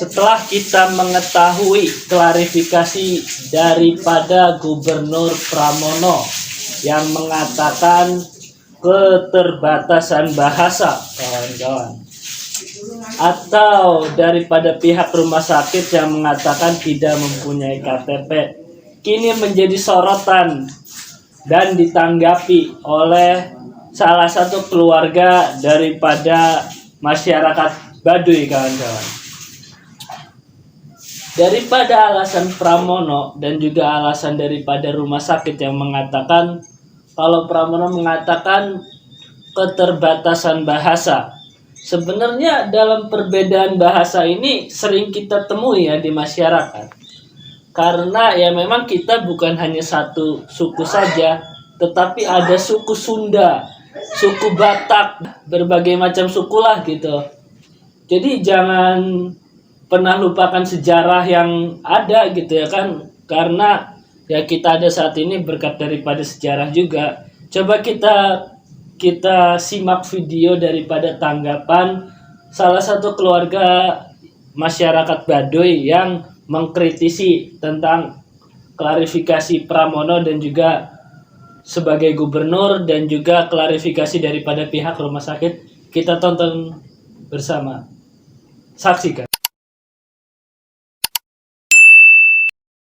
Setelah kita mengetahui klarifikasi daripada Gubernur Pramono yang mengatakan keterbatasan bahasa, kawan-kawan, atau daripada pihak rumah sakit yang mengatakan tidak mempunyai KTP, kini menjadi sorotan dan ditanggapi oleh salah satu keluarga daripada masyarakat Baduy, kawan-kawan. Daripada alasan Pramono dan juga alasan daripada rumah sakit yang mengatakan, kalau Pramono mengatakan keterbatasan bahasa, sebenarnya dalam perbedaan bahasa ini sering kita temui ya di masyarakat. Karena ya memang kita bukan hanya satu suku saja, tetapi ada suku Sunda, suku Batak, berbagai macam suku lah gitu. Jadi jangan pernah lupakan sejarah yang ada gitu ya kan, karena ya kita ada saat ini berkat daripada sejarah juga. Coba kita simak video daripada tanggapan salah satu keluarga masyarakat Baduy yang mengkritisi tentang klarifikasi Pramono dan juga sebagai gubernur dan juga klarifikasi daripada pihak rumah sakit. Kita tonton bersama, saksikan.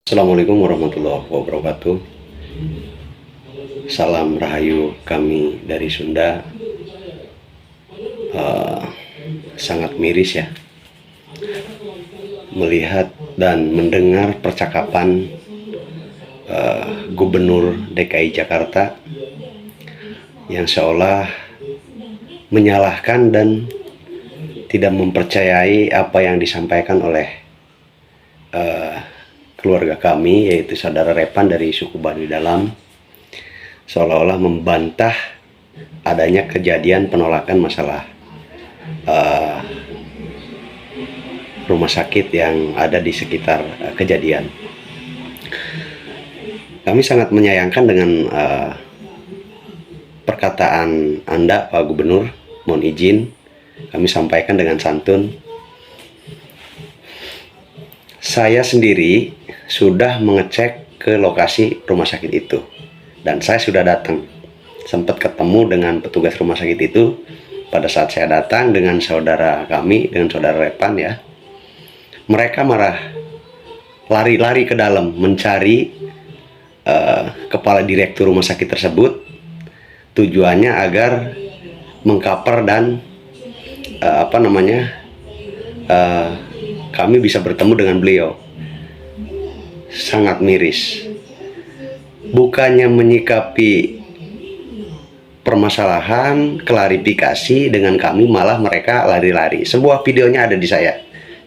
Assalamualaikum warahmatullahi wabarakatuh. Salam rahayu kami dari Sunda. Sangat miris ya melihat dan mendengar percakapan Gubernur DKI Jakarta yang seolah menyalahkan dan tidak mempercayai apa yang disampaikan oleh keluarga kami, yaitu saudara Repan dari suku Baduy Dalam, seolah-olah membantah adanya kejadian penolakan masalah rumah sakit yang ada di sekitar kejadian. Kami sangat menyayangkan dengan perkataan Anda, Pak Gubernur. Mohon izin kami sampaikan dengan santun. Saya sendiri sudah mengecek ke lokasi rumah sakit itu dan saya sudah datang, sempat ketemu dengan petugas rumah sakit itu. Pada saat saya datang dengan saudara kami, dengan saudara Repan ya, mereka marah, lari-lari ke dalam mencari kepala direktur rumah sakit tersebut, tujuannya agar mengcover dan kami bisa bertemu dengan beliau. Sangat miris. Bukannya menyikapi permasalahan, klarifikasi dengan kami, malah mereka lari-lari. Sebuah videonya ada di saya.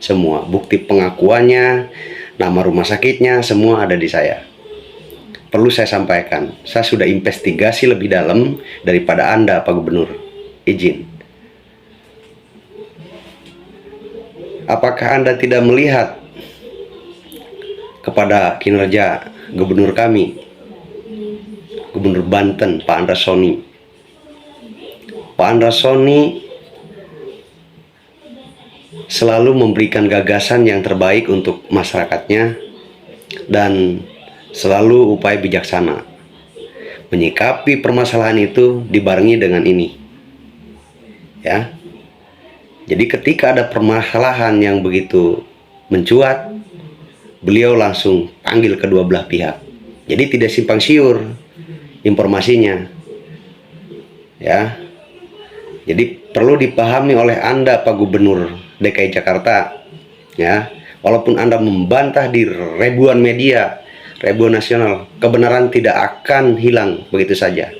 Semua bukti pengakuannya, nama rumah sakitnya, semua ada di saya. Perlu saya sampaikan, saya sudah investigasi lebih dalam daripada Anda, Pak Gubernur. Izin. Apakah Anda tidak melihat kepada kinerja gubernur kami, Gubernur Banten, Pak Andra Soni? Pak Andra Soni selalu memberikan gagasan yang terbaik untuk masyarakatnya dan selalu upaya bijaksana menyikapi permasalahan itu dibarengi dengan ini ya. Jadi ketika ada permasalahan yang begitu mencuat, beliau langsung panggil kedua belah pihak. Jadi tidak simpang siur informasinya ya. Jadi perlu dipahami oleh Anda, Pak Gubernur DKI Jakarta ya. Walaupun Anda membantah di ribuan media, ribuan nasional, kebenaran tidak akan hilang begitu saja.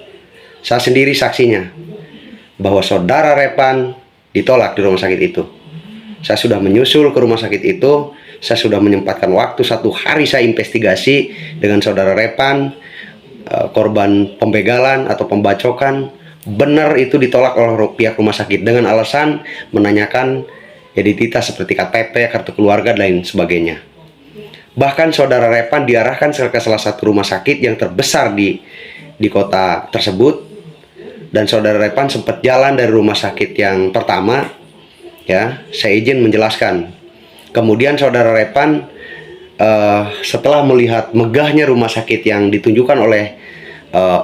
Saya sendiri saksinya bahwa saudara Repan ditolak di rumah sakit itu. Saya sudah menyusul ke rumah sakit itu. Saya sudah menyempatkan waktu 1 hari, saya investigasi dengan saudara Repan, korban pembegalan atau pembacokan. Benar itu ditolak oleh pihak rumah sakit dengan alasan menanyakan identitas seperti KTP, kartu keluarga, dan lain sebagainya. Bahkan saudara Repan diarahkan ke salah satu rumah sakit yang terbesar di kota tersebut. Dan saudara Repan sempat jalan dari rumah sakit yang pertama ya. Saya izin menjelaskan Kemudian saudara Repan setelah melihat megahnya rumah sakit yang ditunjukkan oleh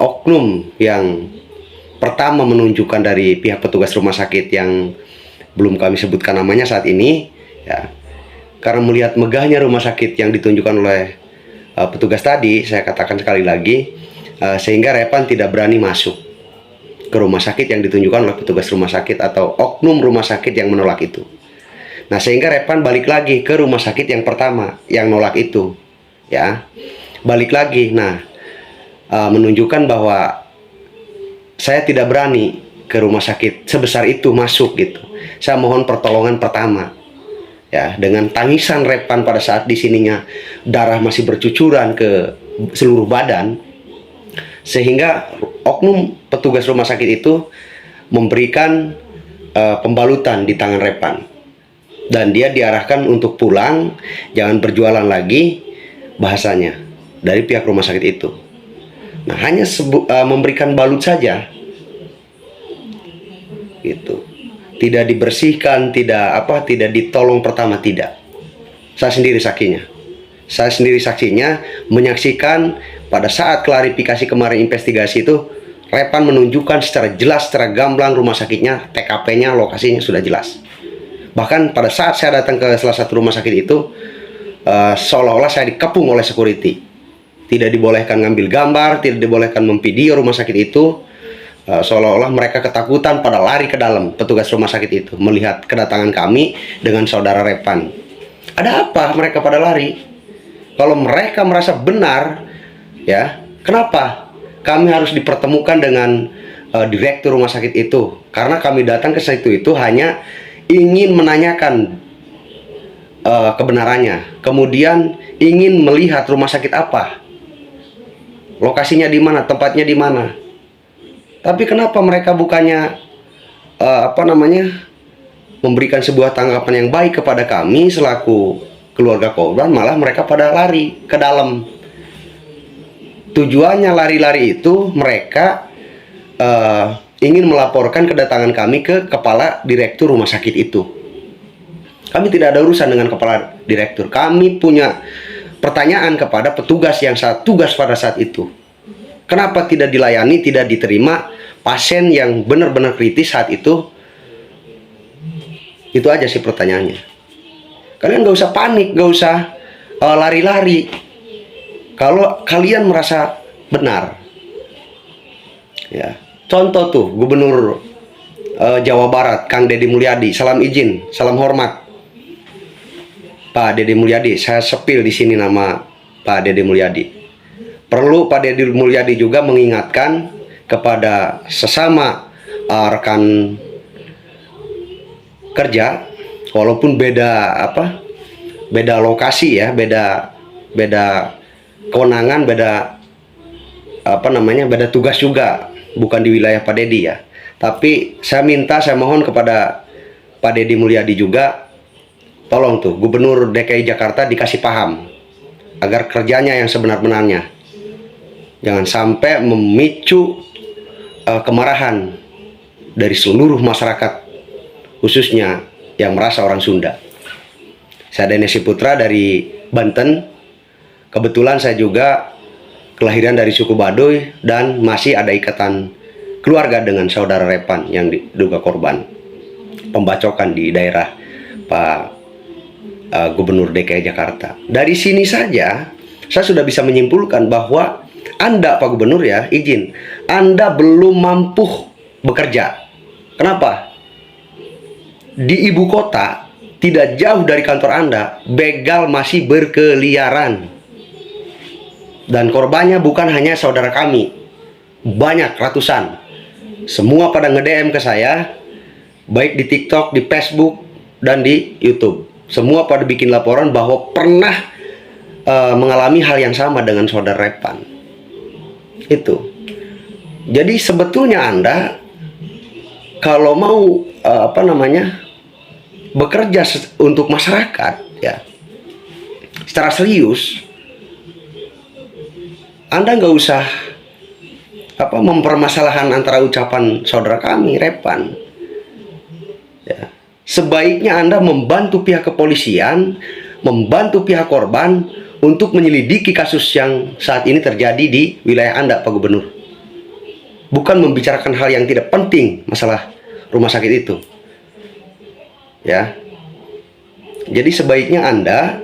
oknum yang pertama menunjukkan dari pihak petugas rumah sakit yang belum kami sebutkan namanya saat ini, ya, karena melihat megahnya rumah sakit yang ditunjukkan oleh petugas tadi, saya katakan sekali lagi, sehingga Repan tidak berani masuk ke rumah sakit yang ditunjukkan oleh petugas rumah sakit atau oknum rumah sakit yang menolak itu. Nah, sehingga Repan balik lagi ke rumah sakit yang pertama yang nolak itu, ya, balik lagi. Nah, menunjukkan bahwa saya tidak berani ke rumah sakit sebesar itu masuk gitu. Saya mohon pertolongan pertama, ya, dengan tangisan Repan pada saat di sininya darah masih bercucuran ke seluruh badan, sehingga oknum petugas rumah sakit itu memberikan pembalutan di tangan Repan. Dan dia diarahkan untuk pulang, jangan berjualan lagi, bahasanya dari pihak rumah sakit itu. Nah, hanya memberikan balut saja, gitu. Tidak dibersihkan, tidak ditolong pertama, tidak. Saya sendiri saksinya. Saya sendiri saksinya menyaksikan pada saat klarifikasi kemarin investigasi itu, Repan menunjukkan secara jelas, secara gamblang rumah sakitnya, TKP-nya, lokasinya sudah jelas. Bahkan pada saat saya datang ke salah satu rumah sakit itu, seolah-olah saya dikepung oleh security. Tidak dibolehkan ngambil gambar, tidak dibolehkan memvideo rumah sakit itu. Seolah-olah mereka ketakutan pada lari ke dalam petugas rumah sakit itu melihat kedatangan kami dengan saudara Repan. Ada apa mereka pada lari? Kalau mereka merasa benar, ya, kenapa kami harus dipertemukan dengan direktur rumah sakit itu? Karena kami datang ke situ itu hanya ingin menanyakan kebenarannya, kemudian ingin melihat rumah sakit apa, lokasinya di mana, tempatnya di mana. Tapi kenapa mereka bukannya memberikan sebuah tanggapan yang baik kepada kami selaku keluarga korban, malah mereka pada lari ke dalam. Tujuannya lari-lari itu mereka ingin melaporkan kedatangan kami ke kepala direktur rumah sakit itu. Kami tidak ada urusan dengan kepala direktur. Kami punya pertanyaan kepada petugas yang saat tugas pada saat itu. Kenapa tidak dilayani, tidak diterima pasien yang benar-benar kritis saat itu? Itu aja sih pertanyaannya. Kalian gak usah panik, gak usah lari-lari. Kalau kalian merasa benar, ya. Contoh tuh Gubernur Jawa Barat, Kang Deddy Mulyadi. Salam izin, salam hormat, Pak Deddy Mulyadi. Saya sepil di sini nama Pak Deddy Mulyadi. Perlu Pak Deddy Mulyadi juga mengingatkan kepada sesama rekan kerja, walaupun beda lokasi ya, beda kewenangan, beda tugas juga. Bukan di wilayah Pak Deddy ya. Tapi saya mohon kepada Pak Deddy Mulyadi juga, tolong tuh Gubernur DKI Jakarta dikasih paham agar kerjanya yang sebenar-benarnya. Jangan sampai memicu kemarahan dari seluruh masyarakat, khususnya yang merasa orang Sunda. Saya Denesi Putra dari Banten. Kebetulan saya juga kelahiran dari suku Baduy dan masih ada ikatan keluarga dengan saudara Repan yang diduga korban pembacokan di daerah Pak Gubernur DKI Jakarta. Dari sini saja saya sudah bisa menyimpulkan bahwa Anda, Pak Gubernur, ya, izin, Anda belum mampu bekerja. Kenapa? Di ibu kota, tidak jauh dari kantor Anda, begal masih berkeliaran. Dan korbannya bukan hanya saudara kami, banyak, ratusan. Semua pada nge-DM ke saya, baik di TikTok, di Facebook, dan di YouTube. Semua pada bikin laporan bahwa pernah mengalami hal yang sama dengan saudara Repan. Itu. Jadi sebetulnya Anda kalau mau bekerja untuk masyarakat, ya, secara serius, Anda nggak usah mempermasalahkan antara ucapan saudara kami Repan. Ya. sebaiknya Anda membantu pihak kepolisian, membantu pihak korban untuk menyelidiki kasus yang saat ini terjadi di wilayah Anda, Pak Gubernur. Bukan membicarakan hal yang tidak penting masalah rumah sakit itu. Ya. Jadi sebaiknya Anda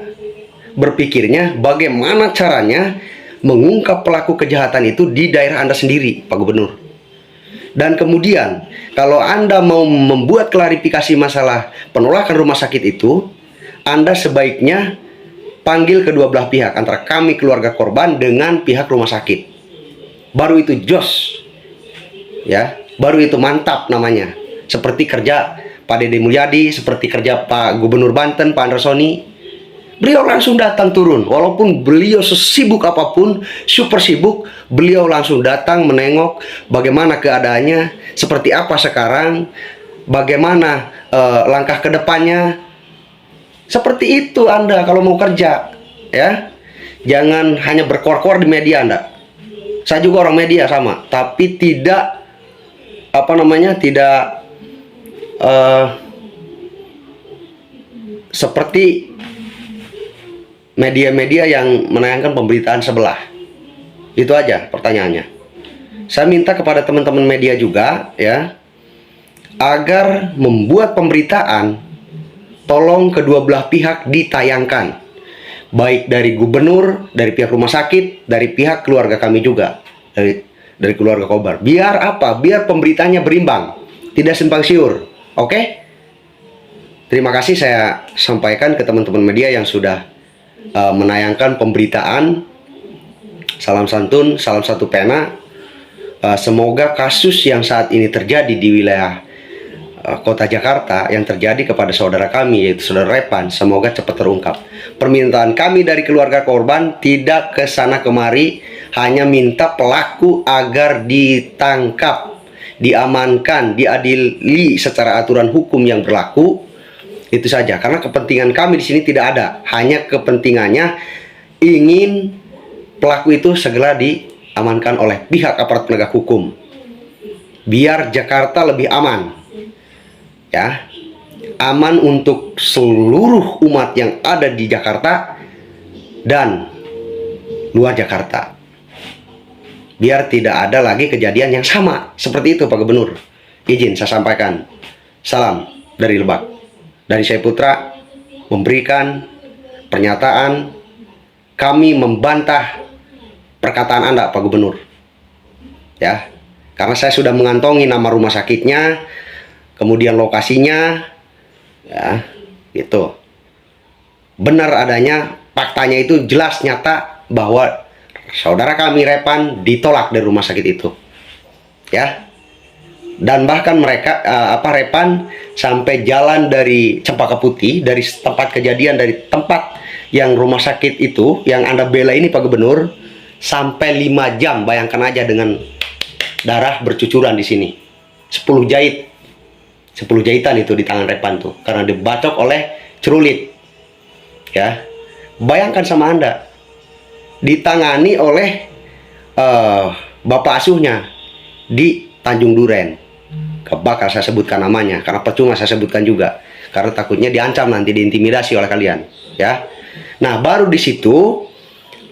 berpikirnya bagaimana caranya mengungkap pelaku kejahatan itu di daerah Anda sendiri, Pak Gubernur. Dan kemudian, kalau Anda mau membuat klarifikasi masalah penolakan rumah sakit itu, Anda sebaiknya panggil kedua belah pihak, antara kami keluarga korban dengan pihak rumah sakit. Baru itu jos. Ya, baru itu mantap namanya. Seperti kerja Pak Dede Mulyadi, seperti kerja Pak Gubernur Banten, Pak Androsoni. Beliau langsung datang turun, walaupun beliau sesibuk apapun, super sibuk, beliau langsung datang menengok bagaimana keadaannya, seperti apa sekarang, bagaimana langkah ke depannya. Seperti itu Anda kalau mau kerja, ya. Jangan hanya berkor-kor di media Anda. Saya juga orang media sama, tapi tidak tidak seperti media-media yang menayangkan pemberitaan sebelah. Itu aja pertanyaannya. Saya minta kepada teman-teman media juga, ya, agar membuat pemberitaan, tolong kedua belah pihak ditayangkan, baik dari gubernur, dari pihak rumah sakit, dari pihak keluarga kami juga, dari keluarga Kobar. Biar apa? Biar pemberitaannya berimbang, tidak simpang siur. Oke? Terima kasih saya sampaikan ke teman-teman media yang sudah menayangkan pemberitaan. Salam santun, salam satu pena. Semoga kasus yang saat ini terjadi di wilayah kota Jakarta yang terjadi kepada saudara kami, yaitu saudara Repan, semoga cepat terungkap. Permintaan kami dari keluarga korban tidak ke sana kemari, hanya minta pelaku agar ditangkap, diamankan, diadili secara aturan hukum yang berlaku. Itu saja, karena kepentingan kami di sini tidak ada, hanya kepentingannya ingin pelaku itu segera diamankan oleh pihak aparat penegak hukum, biar Jakarta lebih aman, ya, aman untuk seluruh umat yang ada di Jakarta dan luar Jakarta, biar tidak ada lagi kejadian yang sama seperti itu, Pak Gubernur. Izin saya sampaikan, salam dari Lebak. Dari saya Putra memberikan pernyataan, kami membantah perkataan Anda, Pak Gubernur. Ya, karena saya sudah mengantongi nama rumah sakitnya, kemudian lokasinya, ya, gitu. Benar adanya, faktanya itu jelas nyata bahwa saudara kami Repan ditolak dari rumah sakit itu. Ya. Dan bahkan mereka Repan sampai jalan dari Cempaka Putih, dari tempat kejadian, dari tempat yang rumah sakit itu yang Anda bela ini, Pak Gubernur, sampai 5 jam. Bayangkan aja dengan darah bercucuran di sini. 10 jahitan itu di tangan Repan tuh karena dibacok oleh cerulit. Ya. Bayangkan sama Anda, ditangani oleh bapak asuhnya di Tanjung Duren. Bakal saya sebutkan namanya karena percuma saya sebutkan juga, karena takutnya diancam nanti, diintimidasi oleh kalian, ya. Nah, baru di situ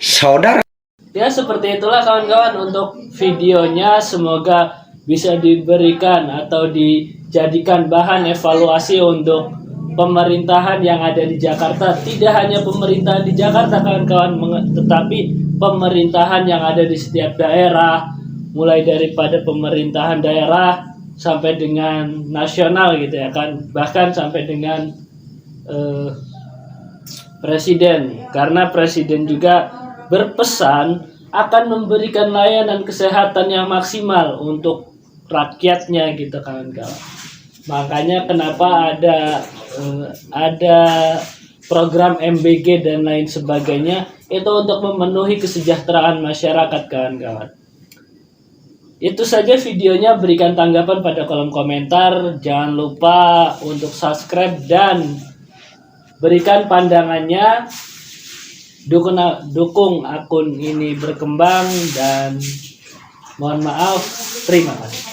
saudara, ya, seperti itulah kawan-kawan untuk videonya. Semoga bisa diberikan atau dijadikan bahan evaluasi untuk pemerintahan yang ada di Jakarta. Tidak hanya pemerintahan di Jakarta kawan-kawan, tetapi pemerintahan yang ada di setiap daerah, mulai daripada pemerintahan daerah sampai dengan nasional gitu ya kan, bahkan sampai dengan presiden, karena presiden juga berpesan akan memberikan layanan kesehatan yang maksimal untuk rakyatnya gitu kawan-kawan. Makanya kenapa ada program MBG dan lain sebagainya, itu untuk memenuhi kesejahteraan masyarakat kawan-kawan. Itu saja videonya, berikan tanggapan pada kolom komentar. Jangan lupa untuk subscribe dan berikan pandangannya. Dukung akun ini berkembang dan mohon maaf. Terima kasih.